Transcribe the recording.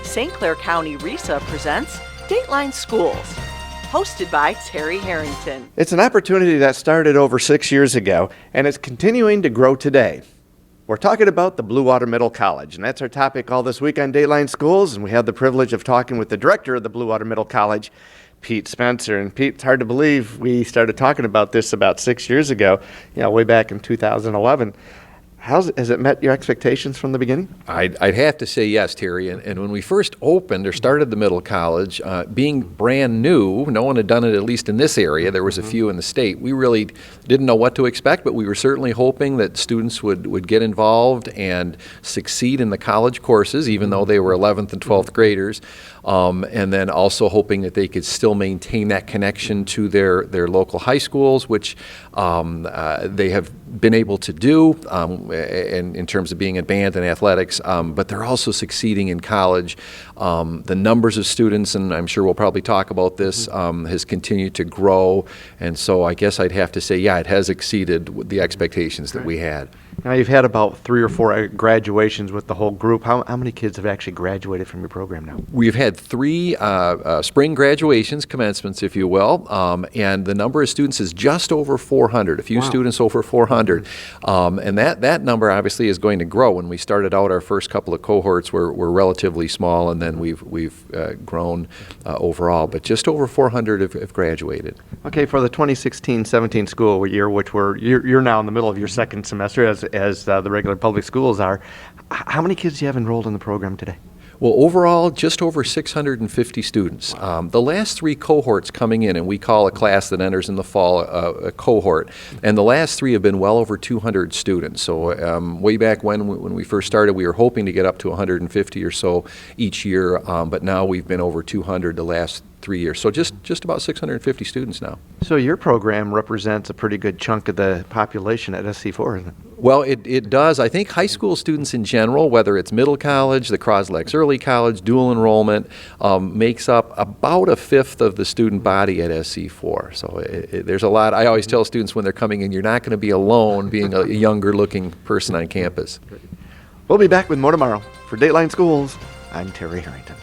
St. Clair County RESA presents Dateline Schools, hosted by Terry Harrington. It's an opportunity that started over 6 years ago, and it's continuing to grow today. We're talking about the Blue Water Middle College, and that's our topic all this week on Dateline Schools, and we have the privilege of talking with the director of the Blue Water Middle College, Pete Spencer. And Pete, it's hard to believe we started talking about this about 6 years ago, way back in 2011. Has it met your expectations from the beginning? I'd have to say yes, Terry. And when we first opened or started the middle college, being brand new, no one had done it, at least in this area. There was a few in the state. We really didn't know what to expect, but we were certainly hoping that students would get involved and succeed in the college courses, even though they were 11th and 12th graders. And then also hoping that they could still maintain that connection to their local high schools, which they have been able to do in terms of being in band and athletics, but they're also succeeding in college. The numbers of students, and I'm sure we'll probably talk about this, has continued to grow. And so I guess I'd have to say, yeah, it has exceeded the expectations that we had. Now, you've had about 3 or 4 graduations with the whole group. How many kids have actually graduated from your program now? We've had 3 spring graduations, commencements, if you will, and the number of students is just over 400, a few students over 400. And that number obviously is going to grow. When we started out, our first couple of cohorts were relatively small, and then we've grown overall. But just over 400 have graduated. Okay, for the 2016-17 school year, which you're now in the middle of your second semester, as the regular public schools are, how many kids do you have enrolled in the program today? Well, overall, just over 650 students. The last 3 cohorts coming in, and we call a class that enters in the fall a cohort, and the last 3 have been well over 200 students. So way back when we first started, we were hoping to get up to 150 or so each year, but now we've been over 200 the last 3 years. So just about 650 students now. So your program represents a pretty good chunk of the population at SC4, isn't it? Well, it does. I think high school students in general, whether it's middle college, the Croslex Early College, dual enrollment, makes up about a fifth of the student body at SC4. So there's a lot. I always tell students when they're coming in, you're not going to be alone being a younger looking person on campus. We'll be back with more tomorrow. For Dateline Schools, I'm Terry Harrington.